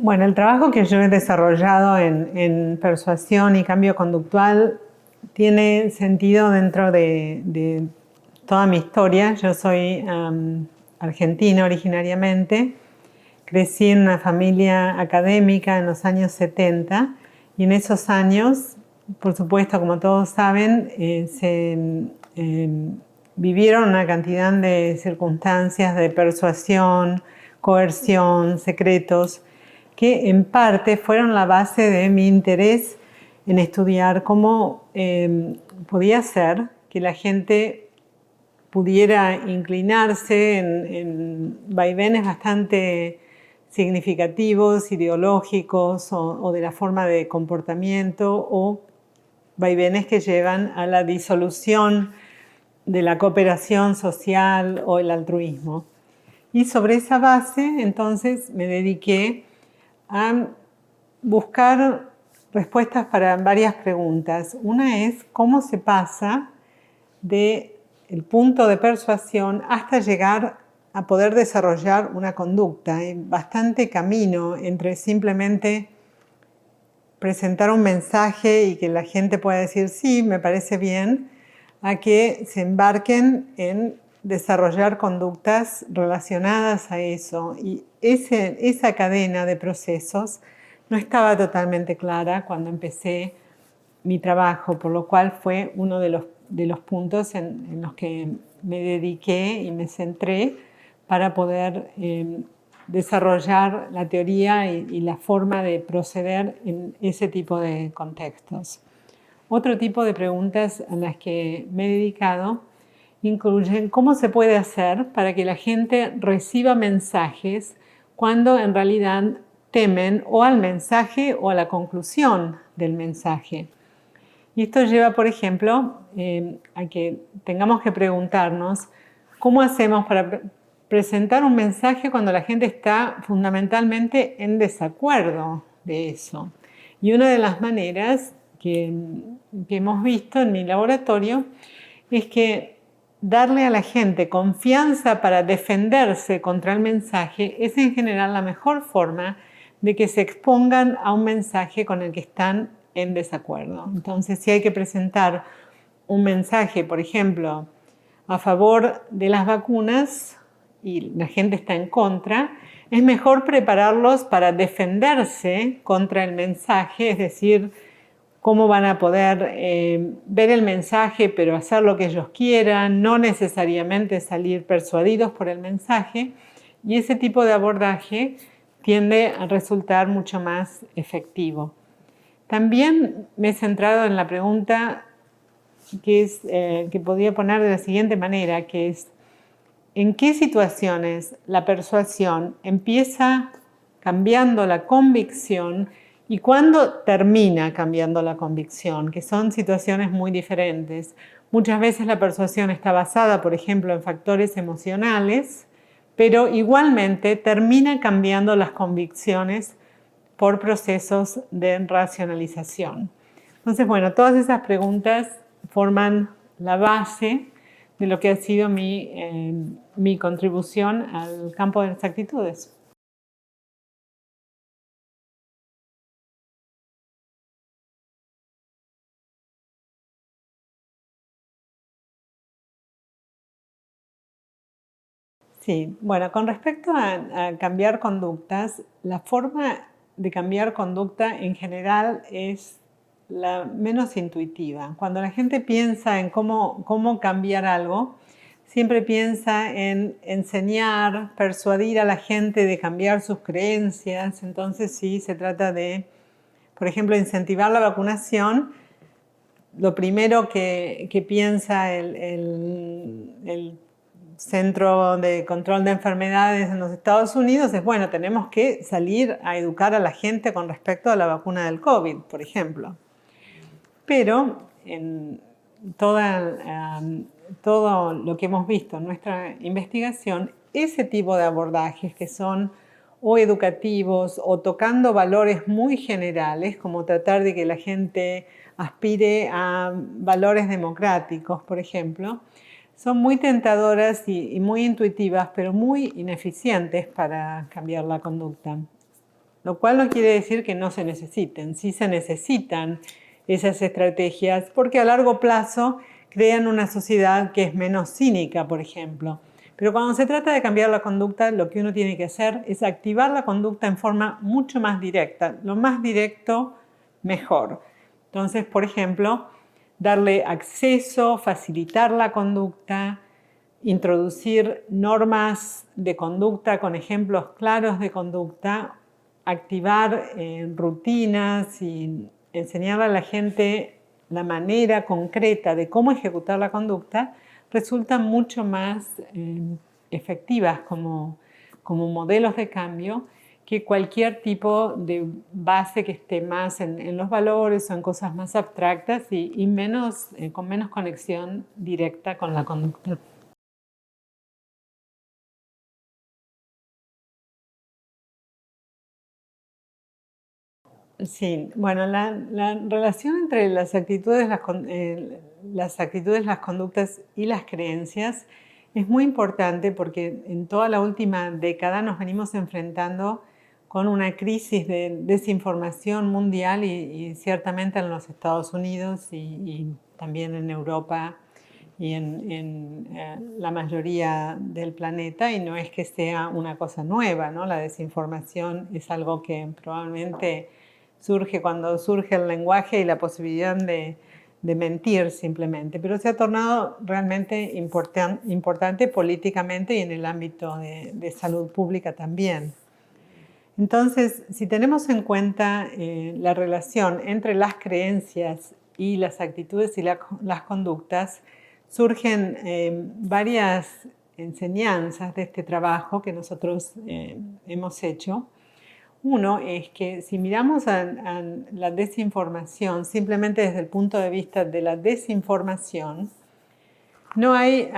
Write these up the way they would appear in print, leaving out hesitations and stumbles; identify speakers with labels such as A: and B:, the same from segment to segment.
A: Bueno, el trabajo que yo he desarrollado en persuasión y cambio conductual tiene sentido dentro de toda mi historia. Yo soy argentina originariamente, crecí en una familia académica en los años 70 y en esos años, por supuesto, como todos saben, vivieron una cantidad de circunstancias de persuasión, coerción, secretos, que en parte fueron la base de mi interés en estudiar cómo podía ser que la gente pudiera inclinarse en vaivenes bastante significativos, ideológicos o de la forma de comportamiento, o vaivenes que llevan a la disolución de la cooperación social o el altruismo. Y sobre esa base, entonces, me dediqué a buscar respuestas para varias preguntas. Una es cómo se pasa del punto de persuasión hasta llegar a poder desarrollar una conducta. Hay bastante camino entre simplemente presentar un mensaje y que la gente pueda decir sí, me parece bien, a que se embarquen en desarrollar conductas relacionadas a eso. Y esa cadena de procesos no estaba totalmente clara cuando empecé mi trabajo, por lo cual fue uno de los puntos en los que me dediqué y me centré para poder desarrollar la teoría y la forma de proceder en ese tipo de contextos. Otro tipo de preguntas a las que me he dedicado incluyen cómo se puede hacer para que la gente reciba mensajes cuando en realidad temen o al mensaje o a la conclusión del mensaje. Y esto lleva, por ejemplo, a que tengamos que preguntarnos cómo hacemos para presentar un mensaje cuando la gente está fundamentalmente en desacuerdo de eso. Y una de las maneras que hemos visto en mi laboratorio es que darle a la gente confianza para defenderse contra el mensaje es en general la mejor forma de que se expongan a un mensaje con el que están en desacuerdo. Entonces, si hay que presentar un mensaje, por ejemplo, a favor de las vacunas y la gente está en contra, es mejor prepararlos para defenderse contra el mensaje, es decir, cómo van a poder ver el mensaje pero hacer lo que ellos quieran, no necesariamente salir persuadidos por el mensaje, y ese tipo de abordaje tiende a resultar mucho más efectivo. También me he centrado en la pregunta que podría poner de la siguiente manera, que es ¿en qué situaciones la persuasión empieza cambiando la convicción y cuándo termina cambiando la convicción? Que son situaciones muy diferentes. Muchas veces la persuasión está basada, por ejemplo, en factores emocionales, pero igualmente termina cambiando las convicciones por procesos de racionalización. Entonces, bueno, todas esas preguntas forman la base de lo que ha sido mi contribución al campo de las actitudes. Sí, bueno, con respecto a cambiar conductas, la forma de cambiar conducta en general es la menos intuitiva. Cuando la gente piensa en cómo cambiar algo, siempre piensa en enseñar, persuadir a la gente de cambiar sus creencias. Entonces sí, se trata de, por ejemplo, incentivar la vacunación. Lo primero que piensa el Centro de Control de Enfermedades en los Estados Unidos es, bueno, tenemos que salir a educar a la gente con respecto a la vacuna del COVID, por ejemplo. Pero en todo lo que hemos visto en nuestra investigación, ese tipo de abordajes que son o educativos o tocando valores muy generales, como tratar de que la gente aspire a valores democráticos, por ejemplo, son muy tentadoras y muy intuitivas, pero muy ineficientes para cambiar la conducta. lo cual no quiere decir que no se necesiten. Sí se necesitan esas estrategias porque a largo plazo crean una sociedad que es menos cínica, por ejemplo. Pero cuando se trata de cambiar la conducta, lo que uno tiene que hacer es activar la conducta en forma mucho más directa. Lo más directo, mejor. Entonces, por ejemplo, darle acceso, facilitar la conducta, introducir normas de conducta con ejemplos claros de conducta, activar rutinas y enseñarle a la gente la manera concreta de cómo ejecutar la conducta, resultan mucho más efectivas como modelos de cambio que cualquier tipo de base que esté más en los valores o en cosas más abstractas y menos, con menos conexión directa con la conducta. Sí, bueno, la relación entre las actitudes, las conductas y las creencias es muy importante porque en toda la última década nos venimos enfrentando con una crisis de desinformación mundial y ciertamente en los Estados Unidos y también en Europa y en la mayoría del planeta, y no es que sea una cosa nueva, ¿no? La desinformación es algo que probablemente surge cuando surge el lenguaje y la posibilidad de mentir simplemente, pero se ha tornado realmente importante políticamente y en el ámbito de salud pública también. Entonces, si tenemos en cuenta la relación entre las creencias y las actitudes y las conductas, surgen varias enseñanzas de este trabajo que nosotros hemos hecho. Uno es que si miramos a la desinformación simplemente desde el punto de vista de la desinformación, no hay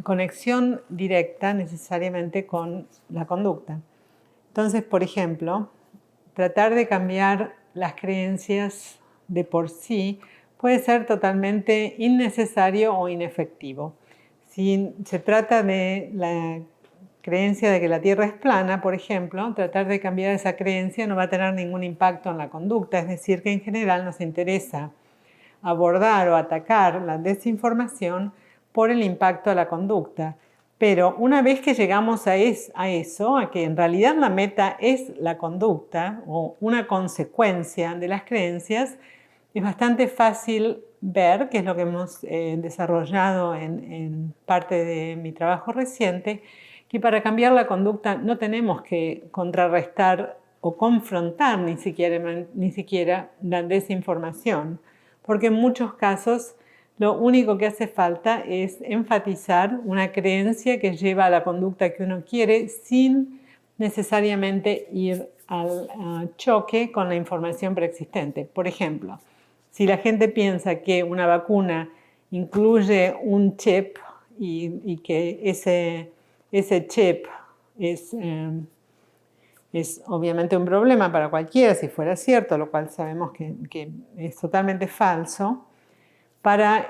A: conexión directa necesariamente con la conducta. Entonces, por ejemplo, tratar de cambiar las creencias de por sí puede ser totalmente innecesario o inefectivo. Si se trata de la creencia de que la Tierra es plana, por ejemplo, tratar de cambiar esa creencia no va a tener ningún impacto en la conducta, es decir, que en general nos interesa abordar o atacar la desinformación por el impacto a la conducta. Pero una vez que llegamos a eso, a que en realidad la meta es la conducta o una consecuencia de las creencias, es bastante fácil ver, que es lo que hemos desarrollado en parte de mi trabajo reciente, que para cambiar la conducta no tenemos que contrarrestar o confrontar ni siquiera la desinformación, porque en muchos casos lo único que hace falta es enfatizar una creencia que lleva a la conducta que uno quiere sin necesariamente ir al choque con la información preexistente. Por ejemplo, si la gente piensa que una vacuna incluye un chip y que ese chip es obviamente un problema para cualquiera si fuera cierto, lo cual sabemos que es totalmente falso. Para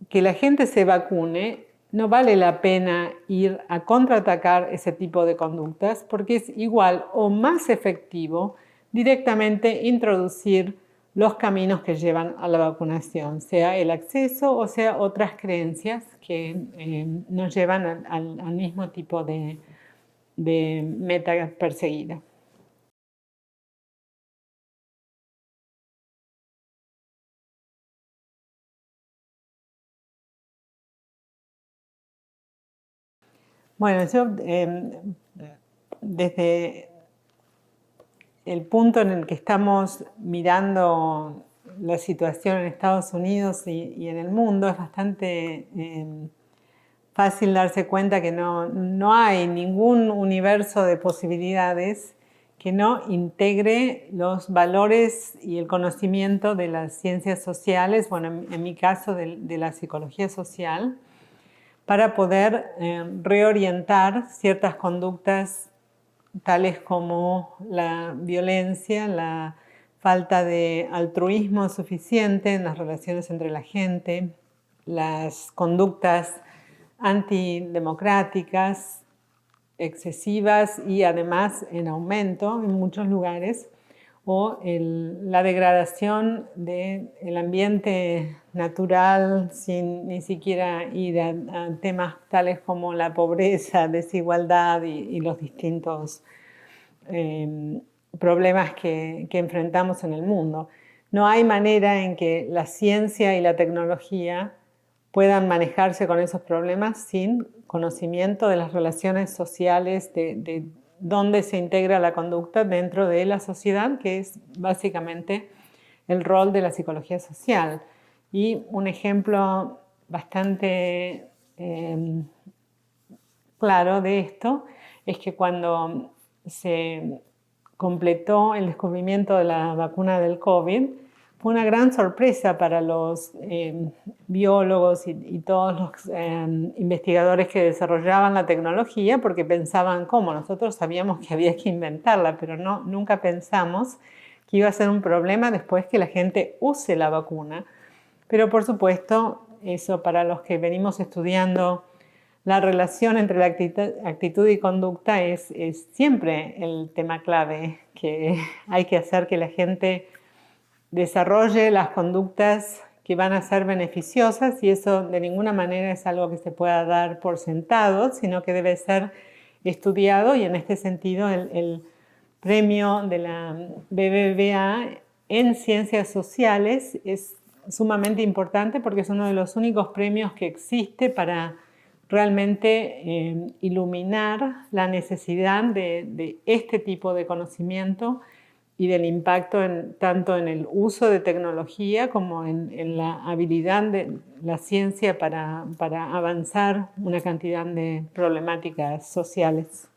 A: que la gente se vacune, no vale la pena ir a contraatacar ese tipo de conductas porque es igual o más efectivo directamente introducir los caminos que llevan a la vacunación, sea el acceso o sea otras creencias que nos llevan al mismo tipo de meta perseguida. Bueno, yo desde el punto en el que estamos mirando la situación en Estados Unidos y en el mundo, es bastante fácil darse cuenta que no hay ningún universo de posibilidades que no integre los valores y el conocimiento de las ciencias sociales, bueno, en mi caso de la psicología social, para poder reorientar ciertas conductas tales como la violencia, la falta de altruismo suficiente en las relaciones entre la gente, las conductas antidemocráticas, excesivas y además en aumento en muchos lugares, o la degradación del ambiente natural sin ni siquiera ir a temas tales como la pobreza, desigualdad y los distintos problemas que enfrentamos en el mundo. No hay manera en que la ciencia y la tecnología puedan manejarse con esos problemas sin conocimiento de las relaciones sociales, de dónde se integra la conducta dentro de la sociedad, que es básicamente el rol de la psicología social. Y un ejemplo bastante claro de esto es que cuando se completó el descubrimiento de la vacuna del COVID, fue una gran sorpresa para los biólogos y todos los investigadores que desarrollaban la tecnología, porque pensaban, ¿cómo? Nosotros sabíamos que había que inventarla, pero nunca pensamos que iba a ser un problema después que la gente use la vacuna. Pero por supuesto, eso para los que venimos estudiando la relación entre la actitud y conducta es siempre el tema clave, que hay que hacer que la gente desarrolle las conductas que van a ser beneficiosas, y eso de ninguna manera es algo que se pueda dar por sentado, sino que debe ser estudiado, y en este sentido el premio de la BBVA en ciencias sociales es sumamente importante porque es uno de los únicos premios que existe para realmente iluminar la necesidad de este tipo de conocimiento y del impacto tanto en el uso de tecnología como en la habilidad de la ciencia para avanzar una cantidad de problemáticas sociales.